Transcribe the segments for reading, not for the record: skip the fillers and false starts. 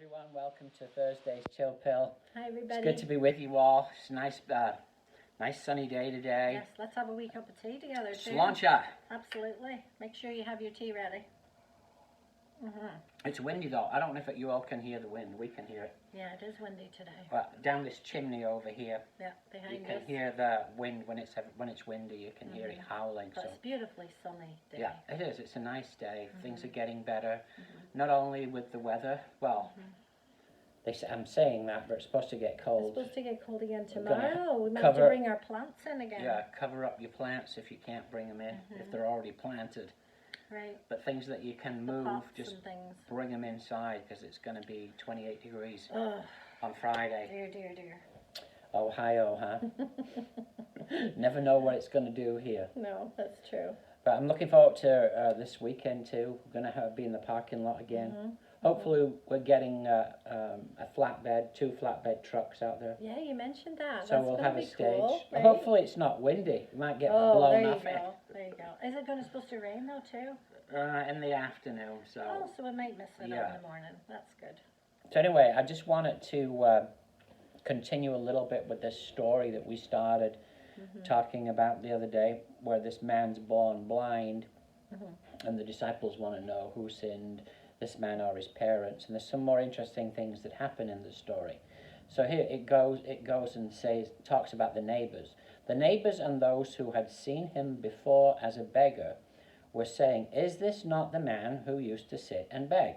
everyone. Welcome to Thursday's Chill Pill. Hi, everybody. It's good to be with you all. It's a nice sunny day today. Yes, let's have a wee cup of tea together, too. Sláinte. Absolutely. Make sure you have your tea ready. It's windy, though. I don't know if you all can hear the wind. We can hear it. Yeah, it is windy today. Well, down this chimney over here, Yeah, behind you us. can hear the wind when it's windy. You can hear it howling. But So it's beautifully sunny day. yeah, it is. It's a nice day. Things are getting better. Not only with the weather. Well, I'm saying that, but it's supposed to get cold. It's supposed to get cold again We're gonna tomorrow. We might have to bring our plants in again. Yeah, cover up your plants if you can't bring them in, if they're already planted. Right. But things that you can The move, pots just and things. bring them inside because it's going to be 28 degrees Oh, on Friday. dear, dear, dear. Ohio, huh? Never know what it's going to do here. No, that's true. But I'm looking forward to this weekend too. We're going to be in the parking lot again. Hopefully we're getting a flatbed, 2 flatbed trucks out there. Yeah, you mentioned that. So That's we'll gonna have a be stage. cool, right? Hopefully it's not windy. It might get Oh, blown there you off it. go. There you go. Is it supposed to rain though too? In the afternoon. So. Oh, so we might miss it Yeah. in the morning. That's good. So anyway, I just wanted to continue a little bit with this story that we started talking about the other day, where this man's born blind, and the disciples want to know who sinned, this man or his parents, and there's some more interesting things that happen in the story. So here it goes and talks about the neighbors. The neighbors and those who had seen him before as a beggar were saying, "Is this not the man who used to sit and beg?"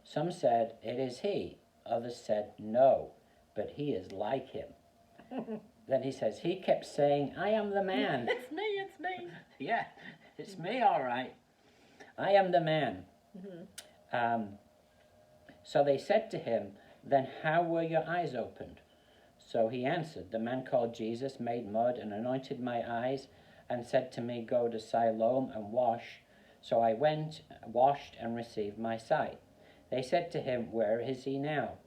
Some said, "It is he." Others said, "No, but he is like him." Then he says, he kept saying, "I am the man." It's me. Yeah, it's me, all right. I am the man. So they said to him, "Then how were your eyes opened?" So he answered, "The man called Jesus made mud and anointed my eyes and said to me, 'Go to Siloam and wash.' So I went, washed, and received my sight." They said to him, "Where is he now?"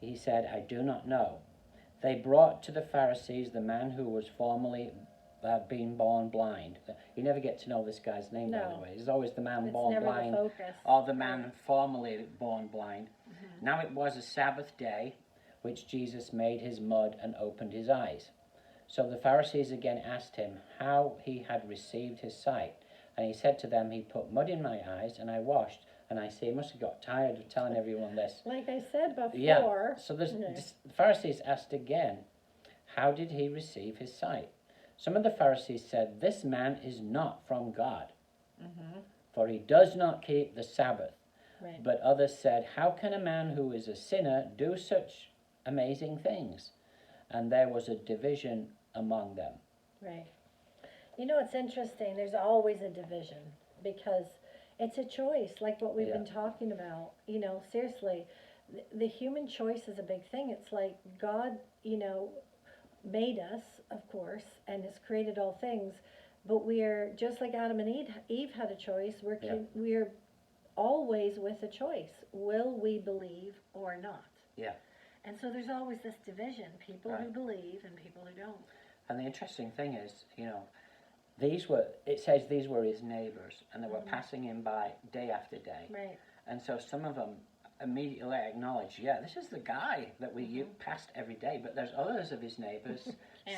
He said, "I do not know." They brought to the Pharisees the man who was formerly been born blind. You never get to know this guy's name, by the way. He's always the man It's born never blind, the focus. or the man formerly born blind. Now it was a Sabbath day, which Jesus made his mud and opened his eyes. So the Pharisees again asked him how he had received his sight. And he said to them, "He put mud in my eyes, and I washed, and I see." He must have got tired of telling everyone this. Like I said before. Yeah, so the Pharisees asked again, how did he receive his sight? Some of the Pharisees said, "This man is not from God, for he does not keep the Sabbath." Right. But others said, "How can a man who is a sinner do such amazing things?" And there was a division among them. Right. You know, it's interesting. There's always a division because it's a choice, like what we've been talking about. You know, seriously, the human choice is a big thing. It's like God, made us, of course, and has created all things, but we are just like Adam and Eve had a choice. We're always with a choice. Will we believe or not? Yeah. And so there's always this division, people who believe and people who don't. And the interesting thing is, it says these were his neighbors, and they were passing him by day after day. Right. And so some of them immediately acknowledged, yeah, this is the guy that we passed every day. But there's others of his neighbors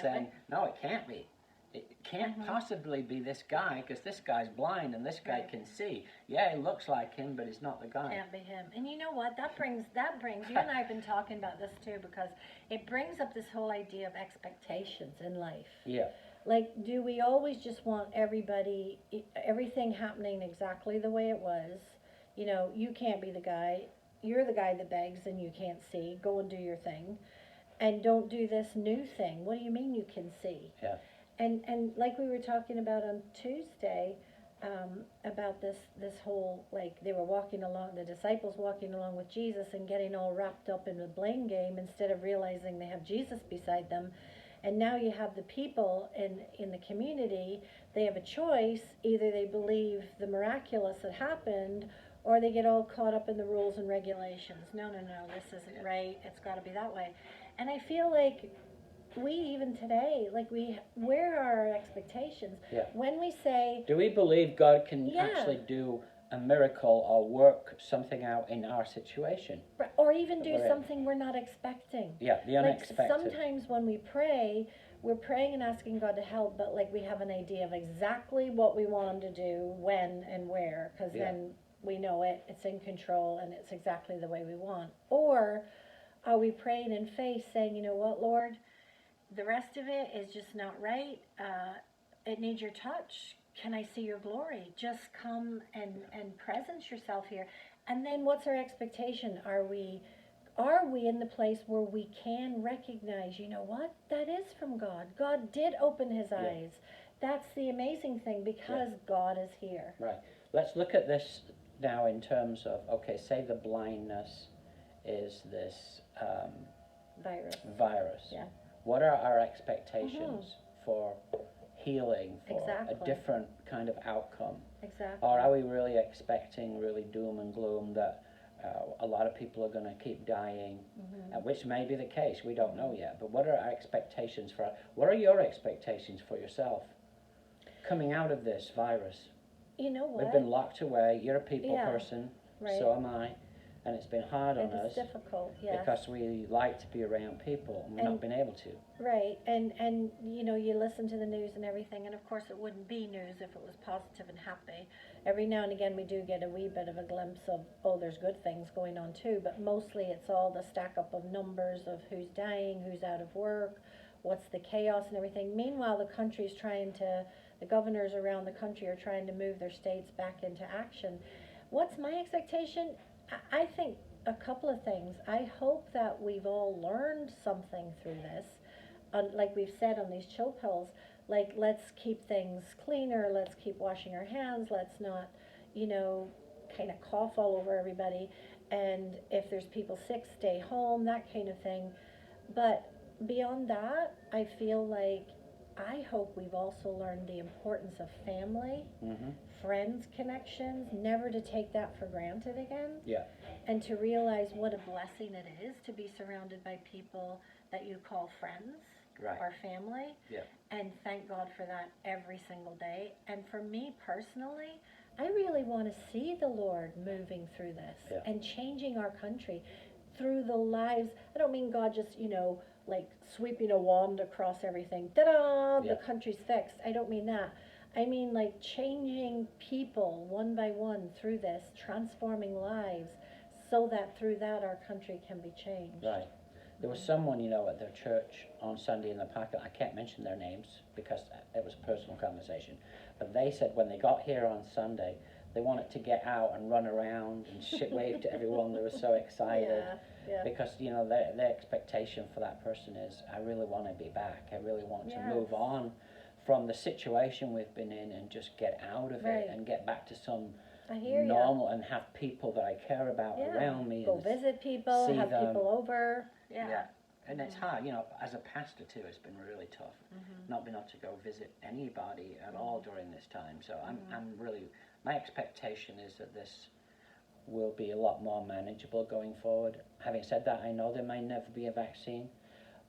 saying, "No, it can't be. It can't possibly be this guy, because this guy's blind and this guy can see. Yeah, he looks like him, but he's not the guy." Can't be him. And you know what? That brings. You and I have been talking about this too, because it brings up this whole idea of expectations in life. Yeah. Like, do we always just want everything happening exactly the way it was? You know, you can't be the guy. You're the guy that begs and you can't see. Go and do your thing. And don't do this new thing. What do you mean you can see? Yeah. And like we were talking about on Tuesday, about this whole, like, they were walking along, the disciples walking along with Jesus and getting all wrapped up in the blame game instead of realizing they have Jesus beside them. And now you have the people in the community, they have a choice. Either they believe the miraculous that happened, or they get all caught up in the rules and regulations. No, this isn't right. It's got to be that way. And I feel like we, even today, where are our expectations? Yeah. When we say... Do we believe God can actually do a miracle or work something out in our situation. Or even that do we're in. something we're not expecting. Yeah, the Like unexpected. sometimes when we pray, we're praying and asking God to help, but like we have an idea of exactly what we want Him to do, when and where, because Yeah. then we know it's in control and it's exactly the way we want. Or are we praying in faith saying, you know what, Lord, the rest of it is just not right. It needs your touch. Can I see your glory? Just come and presence yourself here. And then what's our expectation? Are we in the place where we can recognize, you know what, that is from God. God did open His eyes. That's the amazing thing, because God is here. Right. Let's look at this now in terms of, okay, say the blindness is this virus. Yeah. What are our expectations for healing, for Exactly. a different kind of outcome? Exactly. Or are we really expecting really doom and gloom that a lot of people are going to keep dying, which may be the case, we don't know yet, but what are our expectations what are your expectations for yourself coming out of this virus? You know what? We've been locked away. You're a people person, right. So am I, and it's been hard on us. It's difficult, yes. Because we like to be around people and we've not been able to. Right, and you know, you listen to the news and everything, and of course it wouldn't be news if it was positive and happy. Every now and again we do get a wee bit of a glimpse of, oh, there's good things going on too, but mostly it's all the stack up of numbers of who's dying, who's out of work, what's the chaos and everything. Meanwhile, the governors around the country are trying to move their states back into action. What's my expectation? I think a couple of things. I hope that we've all learned something through this. Like we've said on these chill pills, like, let's keep things cleaner, let's keep washing our hands, let's not, kind of cough all over everybody, and if there's people sick, stay home, that kind of thing. But beyond that, I feel like, I hope we've also learned the importance of family, friends, connections, never to take that for granted again. Yeah. And to realize what a blessing it is to be surrounded by people that you call friends, right, or family. Yeah. And thank God for that every single day. And for me personally, I really want to see the Lord moving through this and changing our country through the lives. I don't mean God just, like sweeping a wand across everything. Ta-da! The country's fixed. I don't mean that. I mean like changing people one by one through this, transforming lives, so that through that our country can be changed. Right. There was someone, at their church on Sunday in the parking lot. I can't mention their names because it was a personal conversation. But they said when they got here on Sunday, they wanted to get out and run around and wave to everyone. They were so excited. Because, their expectation for that person is, I really want to be back. I really want to move on from the situation we've been in and just get out of it and get back to some normal and have people that I care about around me. Go visit people, have people over. Yeah. And it's hard, as a pastor too, it's been really tough. Not being able to go visit anybody at all during this time. So I'm really, my expectation is that this will be a lot more manageable going forward. Having said that, I know there may never be a vaccine,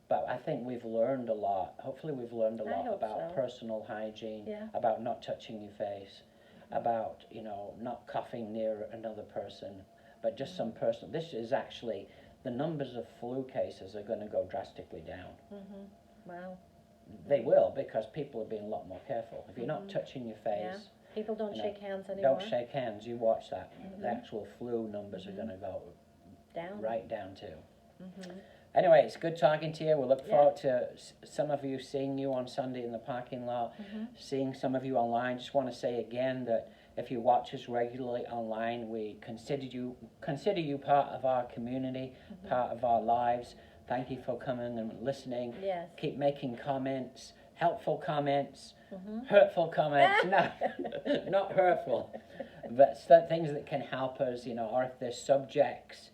but I think we've learned a lot. Hopefully we've learned a lot about personal hygiene, about not touching your face, about, not coughing near another person, but just some personal. This is actually, the numbers of flu cases are going to go drastically down. Wow. They will, because people are being a lot more careful. If you're not touching your face, people don't shake hands anymore. Don't shake hands. You watch that. The actual flu numbers are going to go down. Right down too. Anyway, it's good talking to you. We look forward to some of you seeing you on Sunday in the parking lot, seeing some of you online. Just want to say again that if you watch us regularly online, we consider you part of our community, part of our lives. Thank you for coming and listening. Yes. Keep making comments, helpful comments, hurtful comments. No, not hurtful, but things that can help us, or if there's subjects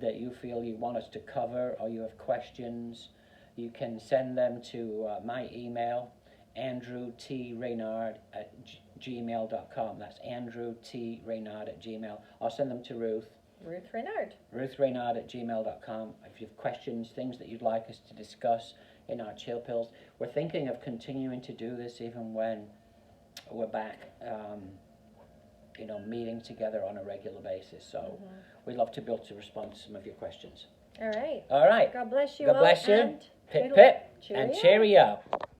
that you feel you want us to cover or you have questions, you can send them to my email, andrewtraynard@gmail.com. That's andrewtraynard@gmail. Or send them to Ruth. Ruth Raynard. ruthraynard@gmail.com. If you have questions, things that you'd like us to discuss in our chill pills. We're thinking of continuing to do this even when we're back meeting together on a regular basis. So we'd love to be able to respond to some of your questions. All right. All right. God bless you God all. bless you. And Pip, pip, and cheerio. cheerio.